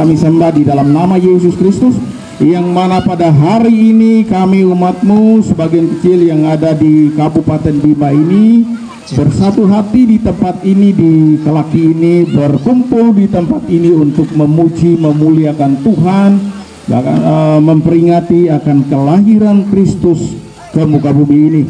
kami sembah di dalam nama Yesus Kristus, yang mana pada hari ini kami umat-Mu sebagian kecil yang ada di Kabupaten Bima ini bersatu hati di tempat ini, di Kelaki ini, berkumpul di tempat ini untuk memuji, memuliakan Tuhan, bahkan memperingati akan kelahiran Kristus ke muka bumi ini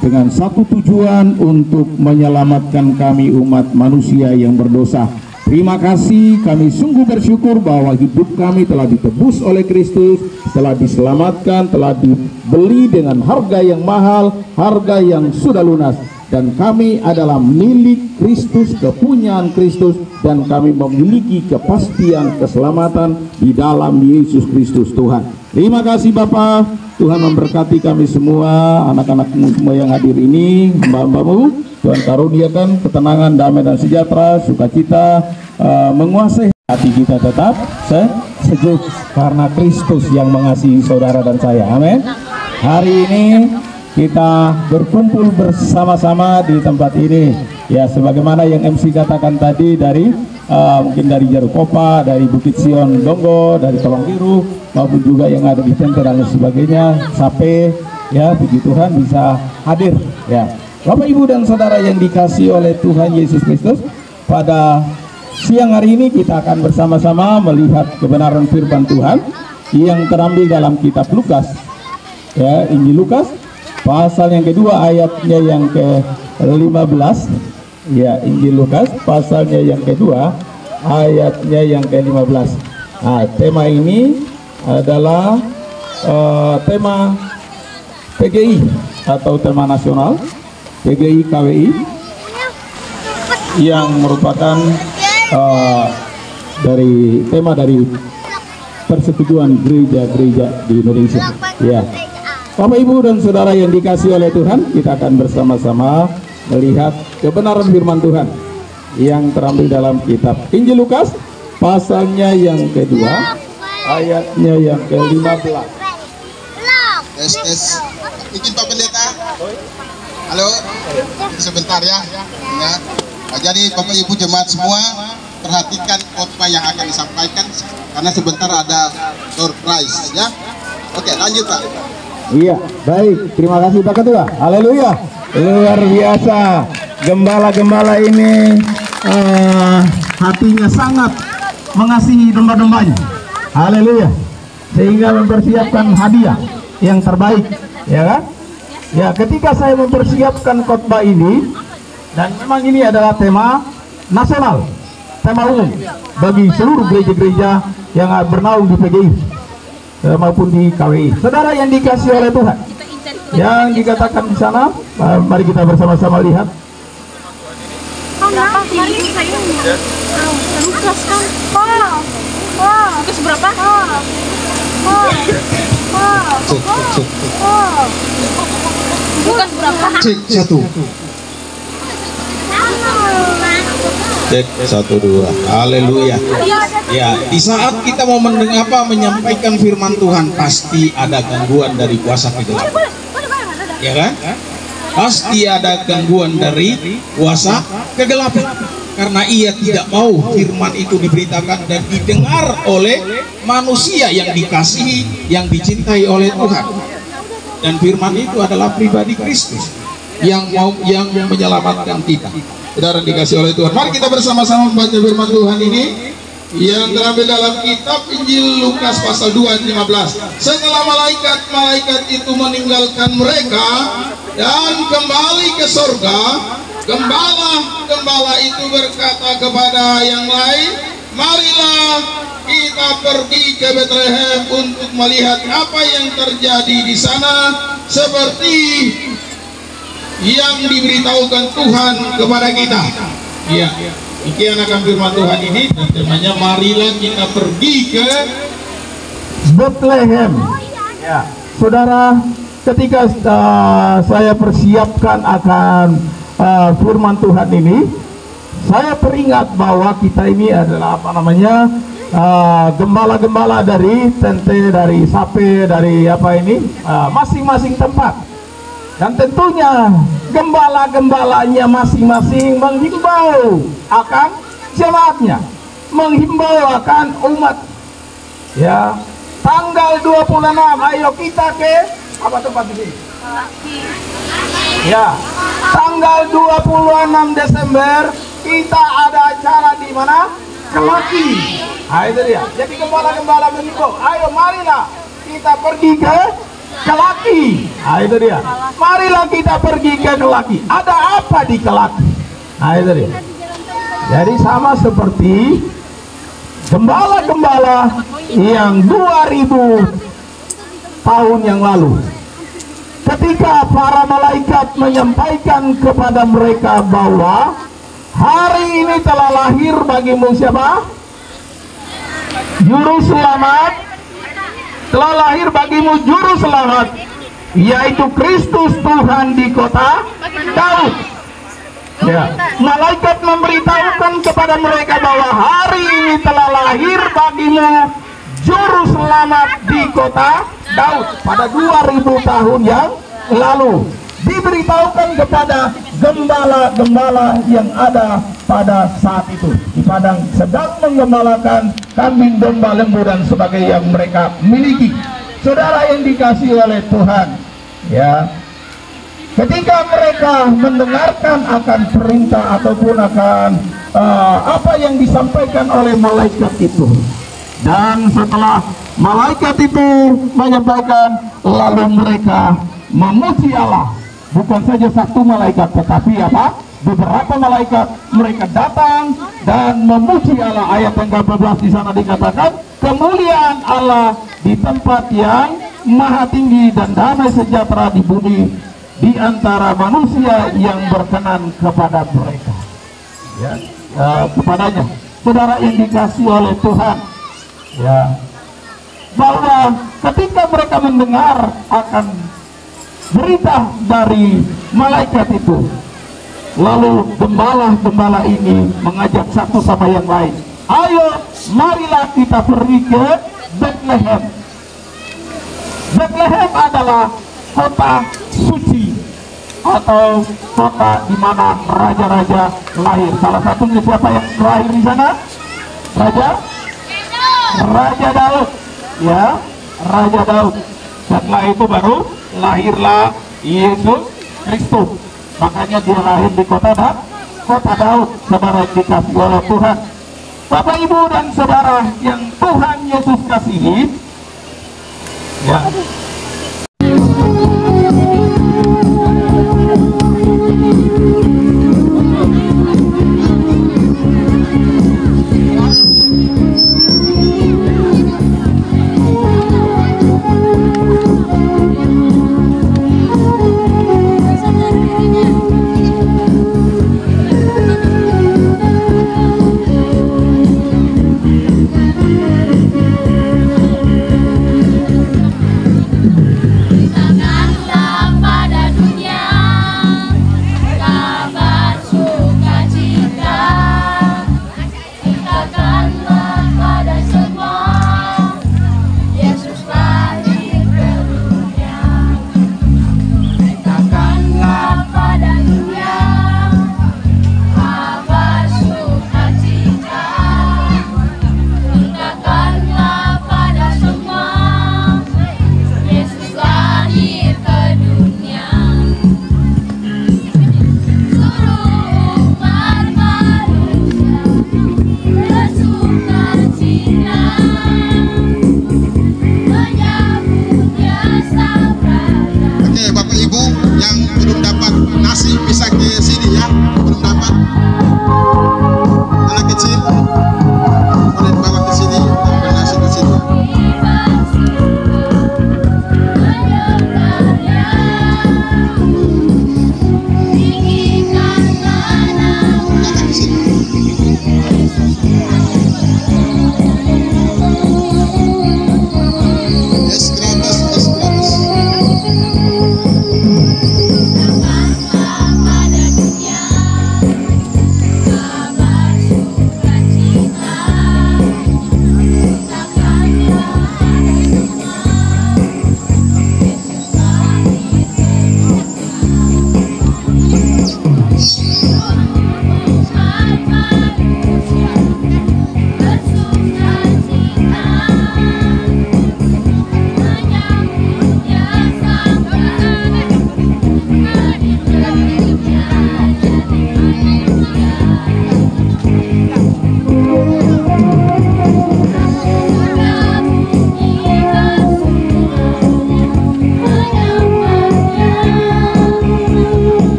dengan satu tujuan, untuk menyelamatkan kami umat manusia yang berdosa. Terima kasih, kami sungguh bersyukur bahwa hidup kami telah ditebus oleh Kristus, telah diselamatkan, telah dibeli dengan harga yang mahal, harga yang sudah lunas, dan kami adalah milik Kristus, kepunyaan Kristus, dan kami memiliki kepastian keselamatan di dalam Yesus Kristus Tuhan. Terima kasih Bapa. Tuhan memberkati kami semua, anak-anakmu semua yang hadir ini, hamba-hambamu. Tuhan karuniakan ketenangan, damai dan sejahtera, sukacita menguasai hati kita, tetap sejuk karena Kristus yang mengasihi saudara dan saya. Amin. Hari ini kita berkumpul bersama-sama di tempat ini, ya, sebagaimana yang MC katakan tadi, dari mungkin dari Jarukopa, dari Bukit Sion Donggo, dari Tolong Biru, maupun juga yang ada di Center dan lain sebagainya, Sape, ya, puji Tuhan bisa hadir, ya. Bapak Ibu dan Saudara yang dikasihi oleh Tuhan Yesus Kristus, pada siang hari ini kita akan bersama-sama melihat kebenaran firman Tuhan yang terambil dalam kitab Lukas, ya, Injil Lukas pasal yang kedua ayatnya yang ke-15, ya, Injil Lukas pasalnya yang kedua ayatnya yang ke-15. Nah, tema ini adalah tema PGI atau tema nasional PGI KWI, yang merupakan dari tema dari persetujuan gereja-gereja di Indonesia, ya. Bapak Ibu dan Saudara yang dikasihi oleh Tuhan, kita akan bersama-sama melihat kebenaran firman Tuhan yang terambil dalam kitab Injil Lukas pasalnya yang kedua ayatnya yang ke-15. Tes. Bikin Pak Pendeta. Halo. Sebentar ya. Ingat. Nah, jadi Bapak Ibu jemaat semua, perhatikan khotbah yang akan disampaikan karena sebentar ada surprise, ya. Oke, lanjut Pak. Iya, baik. Terima kasih Pak Ketua. Haleluya. Luar biasa. Gembala-gembala ini hatinya sangat mengasihi domba-dombanya. Haleluya. Sehingga mempersiapkan hadiah yang terbaik, ya kan? Ya, ketika saya mempersiapkan khotbah ini, dan memang ini adalah tema nasional, tema umum bagi seluruh gereja-gereja yang bernaung di PGI maupun di KWI. Saudara yang dikasihi oleh Tuhan, yang dikatakan di sana, mari kita bersama-sama lihat. Berapa kemarin saya Lukas kan? Lukas berapa? Lukas berapa? Cek 1. Cek 1 2. Haleluya. Ya, di saat kita mau menyampaikan firman Tuhan, pasti ada gangguan dari kuasa kegelapan. Ya kan? Pasti ada gangguan dari kuasa kegelapan, karena ia tidak mau firman itu diberitakan dan didengar oleh manusia yang dikasihi, yang dicintai oleh Tuhan. Dan firman itu adalah pribadi Kristus yang menyelamatkan kita. Saudara dikasih oleh Tuhan, mari kita bersama-sama membaca firman Tuhan ini yang terambil dalam kitab Injil Lukas pasal 2 ayat 15. Setelah malaikat-malaikat itu meninggalkan mereka dan kembali ke sorga, gembala itu berkata kepada yang lain, marilah kita pergi ke Bethlehem untuk melihat apa yang terjadi di sana, seperti yang diberitahukan Tuhan kepada kita. Ya, demikian akan firman Tuhan ini, dan temanya marilah kita pergi ke Bethlehem. Ya, saudara, ketika saya persiapkan akan firman Tuhan ini, saya teringat bahwa kita ini adalah gembala-gembala dari Tente, dari Sape, dari masing-masing tempat. Dan tentunya gembala-gembalanya masing-masing menghimbau akan jemaatnya menghimbau akan umat. Ya, tanggal 26, ayo kita ke apa tempat ini? Ya, tanggal 26 Desember kita ada acara di mana? Kelaki. Nah, itu dia. Jadi gembala-gembala menghimbau, ayo marilah kita pergi ke Kelaki. Nah, itu dia. Marilah kita pergi ke Kelaki. Ada apa di Kelaki? Nah, itu dia. Jadi sama seperti gembala-gembala yang 2000 tahun yang lalu, ketika para malaikat menyampaikan kepada mereka bahwa hari ini telah lahir bagimu siapa? Juru selamat. Telah lahir bagimu juru selamat, yaitu Kristus Tuhan di kota Daud. Ya, malaikat memberitahukan kepada mereka bahwa hari ini telah lahir bagimu juru selamat di kota Daud pada 2000 tahun yang lalu. Diberitahukan kepada gembala-gembala yang ada pada saat itu di padang, sedang menggembalakan kambing, domba, lembu dan sebagainya yang mereka miliki. Saudara yang dikasihi oleh Tuhan, ya, ketika mereka mendengarkan akan perintah ataupun akan apa yang disampaikan oleh malaikat itu, dan setelah malaikat itu menyampaikan, lalu mereka memuji Allah. Bukan saja satu malaikat, tetapi apa? Beberapa malaikat mereka datang dan memuji Allah. Ayat yang ke-14 di sana dikatakan, kemuliaan Allah di tempat yang maha tinggi dan damai sejahtera di bumi di antara manusia yang berkenan kepada mereka. Ya, kepadanya. Saudara yang dikasihi oleh Tuhan, ya, bahwa ketika mereka mendengar akan berita dari malaikat itu, lalu gembala-gembala ini mengajak satu sama yang lain, ayo marilah kita pergi ke Bethlehem. Bethlehem adalah kota suci atau kota di mana raja-raja lahir. Salah satunya siapa yang lahir di sana? Raja Daud, ya, Raja Daud. Setelah itu baru lahirlah Yesus Kristus. Makanya dia lahir di kota Daud. Saudara yang dikasihi oleh Tuhan, Bapak Ibu dan saudara yang Tuhan Yesus kasihi, ya,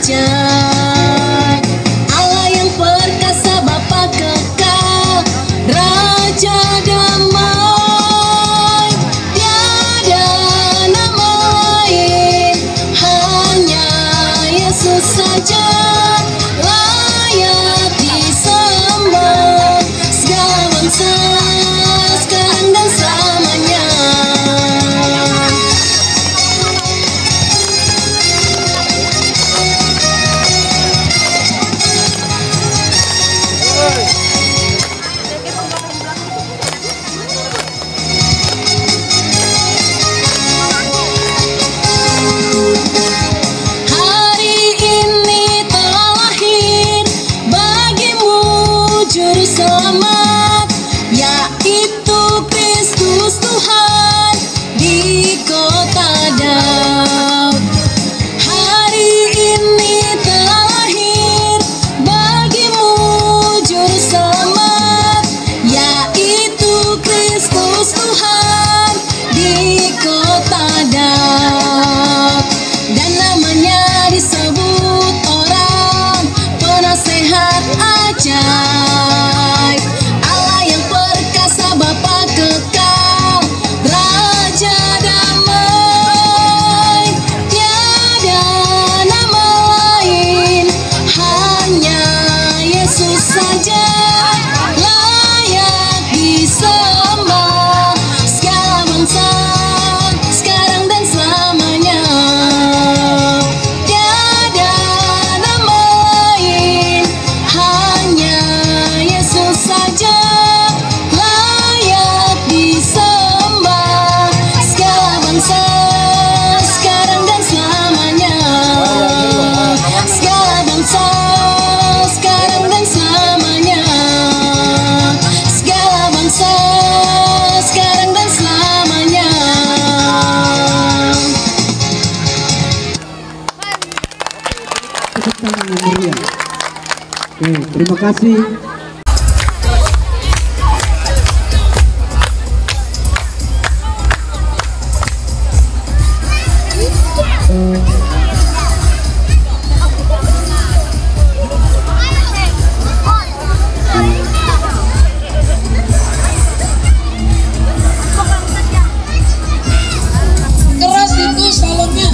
ajaib, Allah yang perkasa, Bapa kekal, Raja damai. Tiada nama lain, hanya Yesus saja layak disembah, segala bangsa sekarang dan selamanya. Hari ini telah lahir bagimu juru selamat, yaitu Kristus Tuhan di kota Daud. Hari ini telah lahir bagimu juru selamat, yaitu Kristus Tuhan di kota Daud. Dan namanya disebut orang penasehat ajaib, Allah yang perkasa, Bapa kekal, Raja damai. Tiada nama lain, hanya Yesus saja layak disembah, segala bangsa sekarang dan selamanya. Tiada nama lain, hanya Yesus saja layak disembah, segala bangsa sekarang dan selamanya. Segala bangsa sekarang dan selamanya. Segala bangsa sekarang dan selamanya. Tepuk tangan yang meriah. Oke, terima kasih. Keras itu salonnya.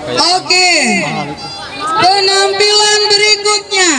Oke. Penampilan berikutnya